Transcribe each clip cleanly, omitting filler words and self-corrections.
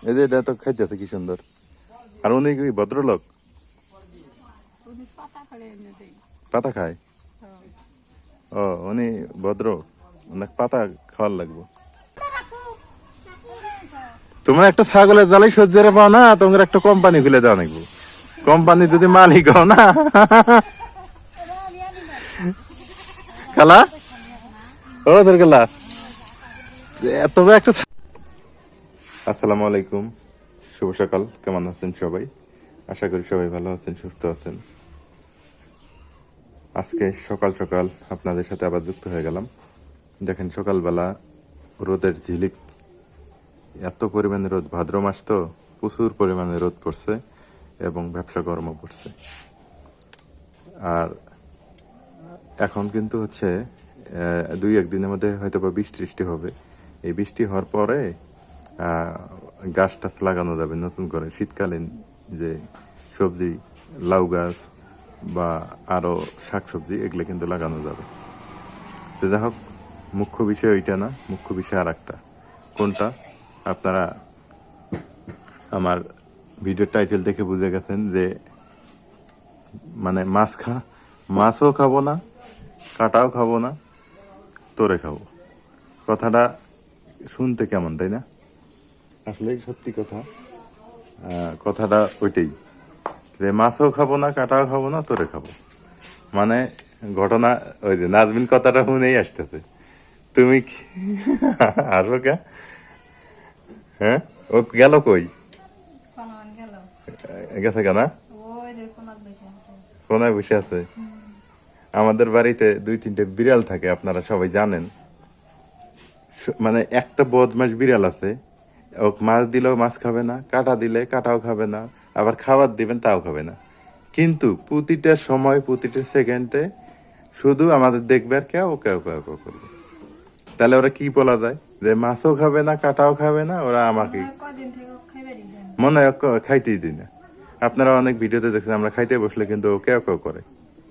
এই যে এটা তো খাইতেছে কি সুন্দর। আর উনি কি ভদ্রলোক? পাতা খায়? ও উনি ভদ্র, অনেক পাতা খাওয়ার লাগবো। তোমার একটা ছাগলের জ্বালাই সহ্য পাও না, তোমার একটা কোম্পানি খুলে দেওয়া লাগবো। কোম্পানি যদি মালিক হও না খালা, ও তোর খালা তবে একটা। আসসালামু আলাইকুম, শুভ সকাল। কেমন আছেন সবাই? আশা করি সবাই ভালো আছেন, সুস্থ আছেন। আজকে সকাল সকাল আপনাদের সাথে আবার যুক্ত হয়ে গেলাম। দেখেন সকালবেলা রোদের ঝিলিক, এত পরিমাণে রোদ, ভাদ্র মাস তো প্রচুর পরিমাণে রোদ পড়ছে এবং ব্যবসা কর্ম পড়ছে। আর এখন কিন্তু হচ্ছে দুই একদিনের মধ্যে হয়তো বা বৃষ্টি হবে। এই বৃষ্টি হওয়ার পরে গাছ টাছ লাগানো যাবে নতুন করে। শীতকালীন যে সবজি, লাউ গাছ বা আরো শাকসবজি, এগুলো কিন্তু লাগানো যাবে। তো যাই হোক, মুখ্য বিষয় ওইটা না, মুখ্য বিষয় আর একটা। কোনটা? আপনারা আমার ভিডিও টাইটেল দেখে বুঝে গেছেন যে মানে মাছও খাবো না, কাটাও খাবো না, তোরে খাবো। কথাটা শুনতে কেমন, তাই না? আসলে সত্যি কথা। কথাটা ওইটাই, যে মাছও খাবো না, কাটাও খাবো না, তোরে খাবো। মানে ঘটনা ওই যে নাজমিন কথাটা শুনেই আসতেছে। তুমি আসবো কে? হ্যাঁ, ও গেল কই? গেছে কেনা? কোনায় বসে আছে। আমাদের বাড়িতে 2-3টে বিড়াল থাকে, আপনারা সবাই জানেন। মানে একটা বদমাস বিড়াল আছে, ও মাছ দিলেও মাছ খাবে না, কাটা দিলে কাটাও খাবে না, আবার খাবার দিবেন তাও খাবে না। কিন্তু প্রতিটা সময়, প্রতিটা সেকেন্ডে শুধু আমাদের দেখবে আর কেউ কেউ কেউ কেউ করবে। তাহলে ওরা কি বলা যায়? যে মাছও খাবে না, কাটাও খাবে না, ওরা আমাকে মনে হয় খাইতেই দিই না। আপনারা অনেক ভিডিওতে দেখছেন, আমরা খাইতে বসলে কিন্তু ও কেউ কেউ করে,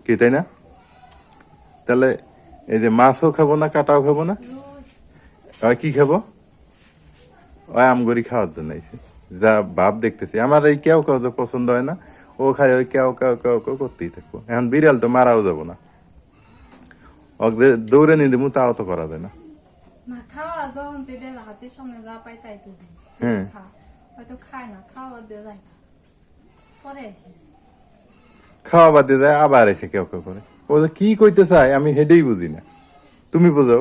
কি তাই না? তাহলে এই যে মাছও খাবো না, কাটাও খাবো না, আর কি খাবো? ওই আমগরি খাওয়ার জন্য যা ভাব দেখতেছি। আমার এই কেউ কেউ যে পছন্দ হয় না, ও খায় ওই কেউ কেউ কেউ কেউ করতেই থাকবো। এখন বিড়াল তো মারাও যাবো না, ওকে দৌড়ে নিয়ে দেবো, তাও তো করা যায় না। হ্যাঁ, খাওয়া বাদ দিয়ে যায়, আবার এসে কেউ কেউ করে। ও যে কি কইতে চায় আমি হেডেই বুঝি না, তুমি বুঝো?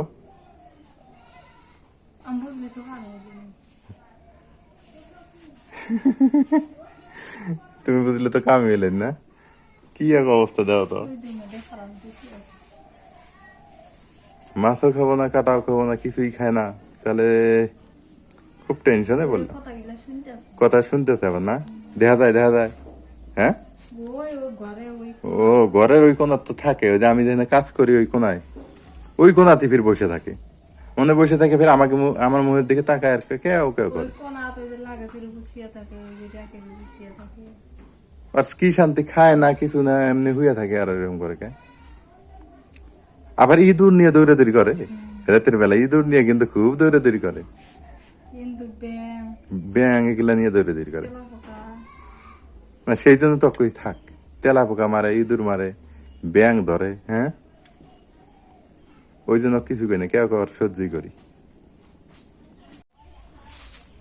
তুমি বুঝলে তো কামে এলেন না। কি এক অবস্থা দাও তো। মাছও খাবো না, কাটাও খাবো না, কিছুই খায় না, তাহলে খুব টেনশনে বললাম। কথা শুনতেছে আবার না? দেখা যায়, দেখা যায়। হ্যাঁ, ও ঘরের ওই কোনার তো থাকে, ওই যে আমি যেখানে কাজ করি ওই কোনায়, ওই কোনাতে ফির বসে থাকে। মনে বসে থাকে, ফির আমাকে আমার মুখের দিকে তাকায় আর কেউ কেউ করে। আর কি শান্তি, খায় না কিছু না, এমনি হুইয়া থাকে আর এরকম করে কে। আবার ইঁদুর নিয়ে দৌড়াদৌড়ি করে রাতের বেলা, ইঁদুর নিয়ে কিন্তু খুব দৌড়াদৌড়ি করে। ব্যাং এগুলা নিয়ে দৌড়াদৌড়ি করে না, সেই জন্য তো কই থাক। তেলা পোকা মারে, ইঁদুর মারে, ব্যাং ধরে। হ্যাঁ, ওই জন্য কিছু করি না, কেউ কেউ সহ্যই করি।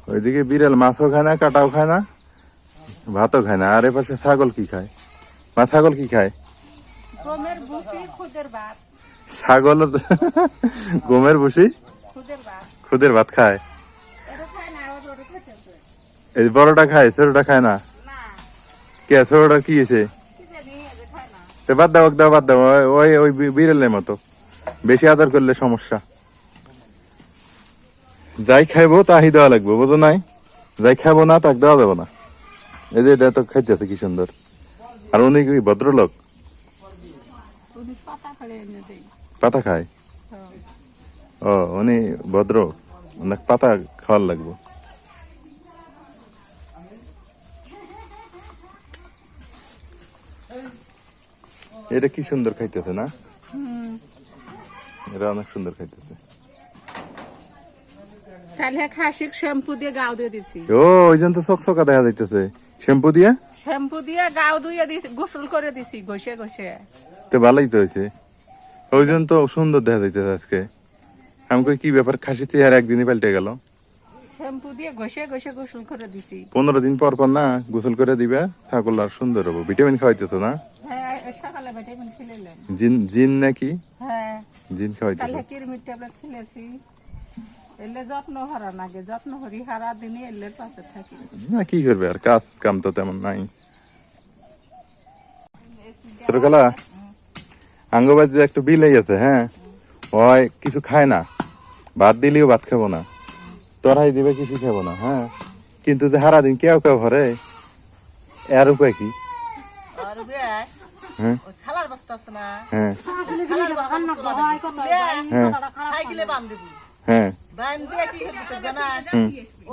ওইদিকে বিড়াল মাছও খায় না, কাটাও খায় না, ভাতও খায় না। আর এ পাশে ছাগল কি খায়? মা ছাগল কি খায়? ছাগল গমের ভুসি, খুদের ভাত খায়। এই বড়টা খায়, ছোটটা খায় না। কে ছোটটা কি হয়েছে? বাদ দাও, দাও, বাদ দাও। ওই ওই বিড়ালের মতো বেশি আদর করলে সমস্যা। যাই খাইবো তাই দেওয়া লাগবে, বুঝো নাই? যাই খাবো না তাকে দেওয়া যাবো না। এই যে এটা তো খাইতেছে কি সুন্দর। আর উনি কি ভদ্রলোক? পাতা খায়? ও উনি ভদ্র, অনেক পাতা খাওয়ার লাগবে। এটা কি সুন্দর খাইতেছে না? এটা অনেক সুন্দর খাইতেছে। তাহলে খাসির শ্যাম্পু দিয়ে গাও দিয়ে দিছি। ও ওই জন্য তো চকচকা দেখা যাইতেছে শ্যাম্পু দিয়ে। শ্যাম্পু দিয়ে গাও ধুয়ে দিছি, গোসল করে দিছি ঘষে ঘষে। তো ভালোই তো হয়েছে, ওই জন্য তো সুন্দর দেখা যাইতেছে আজকে। আমি কই কি ব্যাপার, খাসিতে আর একদিনই পাল্টে গেল। শ্যাম্পু দিয়ে ঘষে ঘষে গোসল করে দিছি। 15 দিন পর পর না গোসল করে দিবে, ছাগল আর সুন্দর হবো। ভিটামিন খাওয়াইতেছো না? হ্যাঁ, সকালে ভিটামিন খেলেলাম। জিন জিন নাকি? হ্যাঁ, জিন খাওয়াইতেছো? তাহলে কিরমির ট্যাবলেট খেলেছি। এলে যত্ন হারা নাগে, যত্ন করি হারা দিনই এলে পাশে থাকি। না কি করবে আর, কাজ কাম তো তেমন নাই। ছোটবেলা আঙ্গবাড়িতে একটা বিলাই আছে, হ্যাঁ, ওই কিছু খায় না, ভাত দিলেও ভাত খাবো না, তরাই দিবে কিছু খাবো না, হ্যাঁ, কিন্তু যে হারা দিন কেউ কেউ ভরে, এর উপায় কি? হ্যাঁ সালার বস্তা আছে না, হ্যাঁ সালার বস্তা হ্যাঁ সাইকেলে বান্ধ দিবি, হ্যাঁ বান্ধ দিয়ে কি করতে জানা,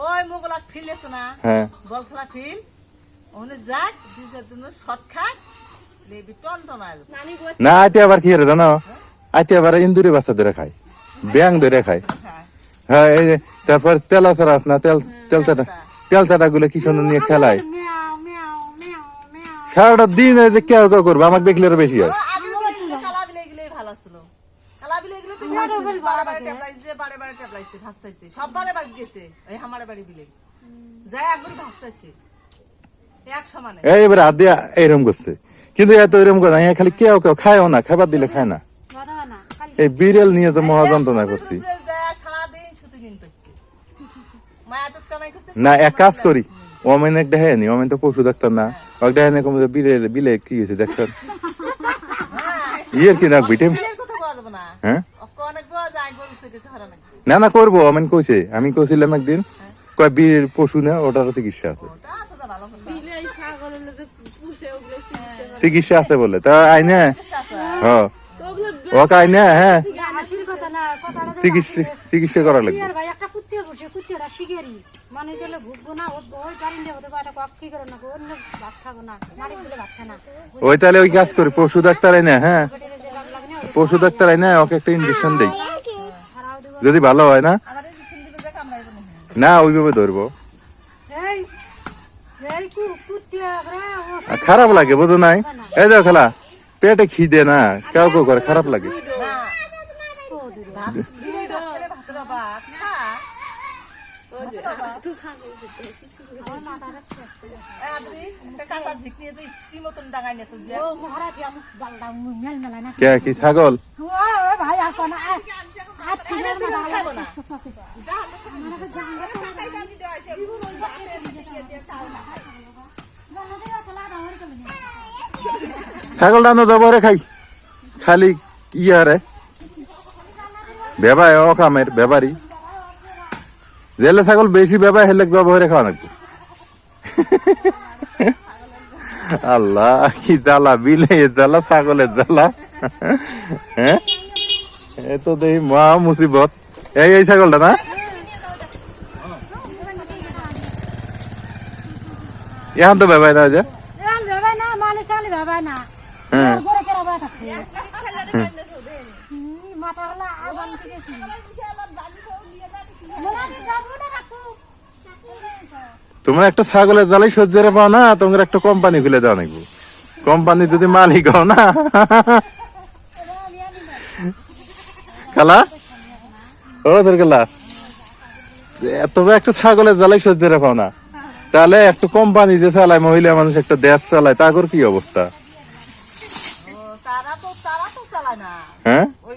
ওই মোগলা ফিল আছে না, হ্যাঁ বল খেলা ফিল, ওখানে যাক দুই চার দিন শর্ট খায়, লেবি টন টন আসবে না। আইতে আবার কি রে জানো, আইতে আবার ইন্দুরি বাচ্চা ধরে খায়, ব্যাং ধরে খায়। হ্যাঁ এই যে তারপর তেলা ছাড়া আছে না, তেল চাটা গুলো কি সুন্দর নিয়ে খেলায় সারাটা দিন। এই যে কেউ কেউ করবো, আমাকে দেখলে আরো বেশি হয়। কালা বিলে গেলেই ভালো ছিল, কালা বিলে গেলে তুই বারে বারে ট্যাবলাইছে, বারে বারে ট্যাবলাইছে, ভাত চাইছে, সব বারে বাড়ি গেছে, এই আমারে বাড়ি বিলে যাই একবার ভাত চাইছে এক সমানে। এই এবার হাত দিয়ে এইরকম করছে, কিন্তু এত এরকম করে না, খালি কেউ কেউ খায়ও না, খাবার দিলে খায় না। এই বিড়াল নিয়ে তো মহা যন্ত্রণা করছি। সারাদিন শুধু দিন করছে, মায়া তো কামাই করছে না এক কাজ করি, ওমেন একটা হ্যাঁ নি, ওমেন তো পশু ডাক্তার না, একটা হ্যাঁ কম বিলে বিলে কি হয়েছে দেখছেন, ইয়ের কি না ভিটামিন। বিলের কথা বলা যাবে না, হ্যাঁ অনেক বড় যায় গরু সে কিছু হারা নাকি, না না করবো, ওমেন কইছে, আমি কইছিলাম একদিন, কয় বীর পশু না, ওটারও চিকিৎসা আছে, তা আছে তো ভালো কথা, চিকিৎসা আছে বলে তা আইনে। আছে হ্যাঁ ও আইনে, হ্যাঁ চিকিৎসা চিকিৎসা করা লাগবে। ওই তাহলে ওই কাজ করি, পশু ডাক্তার আইনে, হ্যাঁ পশু ডাক্তার আইনে ওকে একটা ইঞ্জেকশন দেই, যদি ভালো হয় না, আমাদের কিছু দিলে দেখ আমরা এবার না ওইভাবে ধরবো। আর খারাপ লাগে বুঝো নাই, এই দেখো খেলা পেটে খিদে না, কেউ কেউ করে খারাপ লাগে। না ভাত দিলে ভাত খেলে ভাতের অভাব খা, কাঁচা ঝিক নিয়ে তুই কি মতন ডাঙাই নিয়ে তুই কে কি ছাগল? খাবো না, ছাগল রান্না যাবো রে খাই, খালি ইয়ারে বেবাই ও কামের বেবারি জেলে ছাগল বেশি বেবাই হেলে জব হয়ে খাওয়া নাকি। আল্লাহ কি জ্বালা, বিলে জ্বালা, ছাগলের জ্বালা, হ্যাঁ এ তো দেখি মহা মুসিবত। এই এই ছাগলটা না, এখন তো বেবাই না যে, হ্যাঁ তোমার একটা ছাগলের জ্বালাই সহ্য রে পাও না, তোমার একটা কোম্পানি খুলে দেওয়া নাকি, কোম্পানি যদি মালিক হও না। খালা ও তোর খেলা, তোমার একটা ছাগলের জ্বালাই সহ্য রে পাও না, তাহলে একটা কোম্পানি যে চালায়, মহিলা মানুষ একটা দেশ চালায়, তাগর কি অবস্থা? তারা তো চালায় না, হ্যাঁ ওই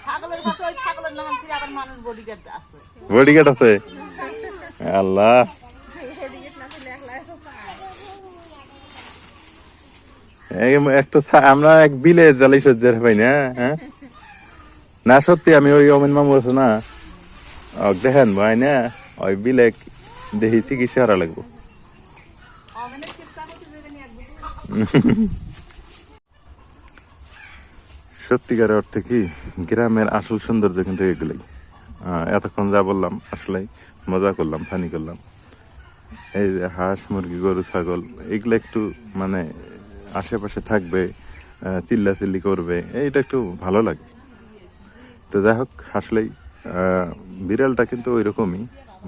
ছাগলের কাছে ওই ছাগলের নাম ফিরে আবার মানুষ বডিগার্ড আছে, বডিগার্ড আছে। আল্লাহ একটা আমরা এক বিলে জ্বালাই সহ্য পাই না, হ্যাঁ না সত্যি। আমি ওই অমেন মামু আছে না, দেখেন ভাই না, ওই বিলে দেখি চিকিৎসা করা লাগবো। সত্যিকার অর্থে কি গ্রামের আসল সৌন্দর্য কিন্তু এগুলোই। এতক্ষণ যা বললাম আসলে মজা করলাম, ফানি করলাম। এই যে হাঁস মুরগি গরু ছাগল এগুলো একটু মানে আশেপাশে থাকবে, চিল্লাচিল্লি করবে, এইটা একটু ভালো লাগে। তো যাই হোক, আসলেই বিড়ালটা কিন্তু ওই রকমই,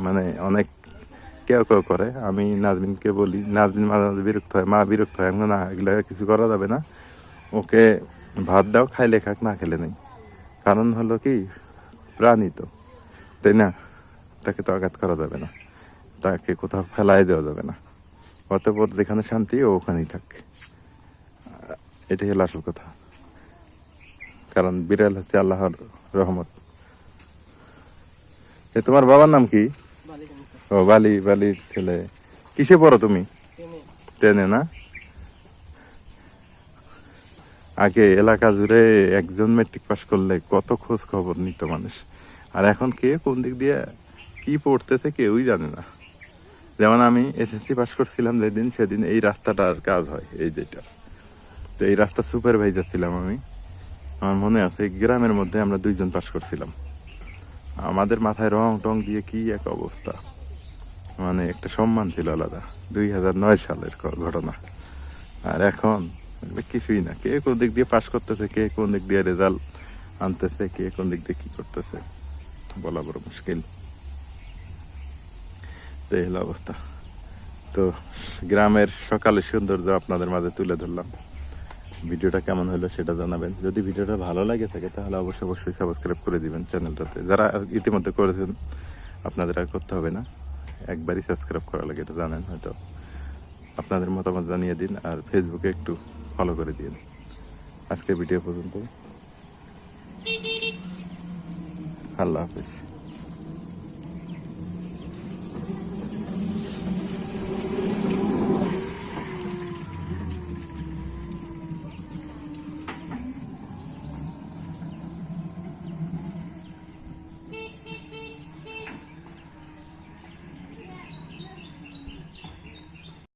মানে অনেক কেউ কেউ করে। আমি নাজমিনকে বলি, নাজমিন মাঝে মাঝে বিরক্ত হয়, মা বিরক্ত হয়, আমি না এগুলা কিছু করা যাবে না, ওকে ভাত দাও, খাইলে খাক, না খেলে নেই। কারণ হলো কি, প্রাণী তো, তাই না, তাকে তো আঘাত করা যাবে না, তাকে কোথাও ফেলাই দেওয়া যাবে না, অতঃপর যেখানে শান্তি ও ওখানেই থাকে। এটাই হলো আসল কথা, কারণ বিড়াল হচ্ছে আল্লাহর রহমত। তোমার বাবার নাম কি? ও বালি, বালির ছেলে। কিসে পড়ো তুমি? 10-এ না? আগে এলাকা জুড়ে একজন মেট্রিক পাস করলে কত খোঁজ খবর নিত মানুষ, আর এখন কে কোন দিক দিয়ে কি পড়তেছে কেউই জানে না। যেমন আমি এসএসসি পাস করছিলাম যেদিন, সেদিন এই রাস্তাটার কাজ হয়, এই যেটা, তো এই রাস্তা সুপারভাইজার ছিলাম আমি। আমার মনে আছে গ্রামের মধ্যে আমরা 2 জন পাস করছিলাম। আমাদের মাথায় রং টং দিয়ে কি এক অবস্থা, মানে একটা সম্মান ছিল আলাদা। 2009 সালের ঘটনা। আর এখন কিছুই না, কে কোন দিক দিয়ে পাস করতেছে, কে কোন দিক দিয়ে রেজাল্ট আনতেছে, কে কোন দিক দিয়ে কি করতেছে, বলা বড় মুশকিল। তো এই হলো অবস্থা। তো গ্রামের সকালের সৌন্দর্য আপনাদের মাঝে তুলে ধরলাম। ভিডিওটা কেমন হলো সেটা জানাবেন। যদি ভিডিওটা ভালো লাগে থাকে তাহলে অবশ্যই সাবস্ক্রাইব করে দিবেন চ্যানেলটাতে। যারা ইতিমধ্যে করেছেন আপনাদের আর করতে হবে না, একবারই সাবস্ক্রাইব করা লাগে, এটা জানেন হয়তো। আপনাদের মতামত জানিয়ে দিন, আর ফেসবুকে একটু ফলো করে দিন। আজকে ভিডিও পর্যন্ত, আল্লাহ হাফেজ।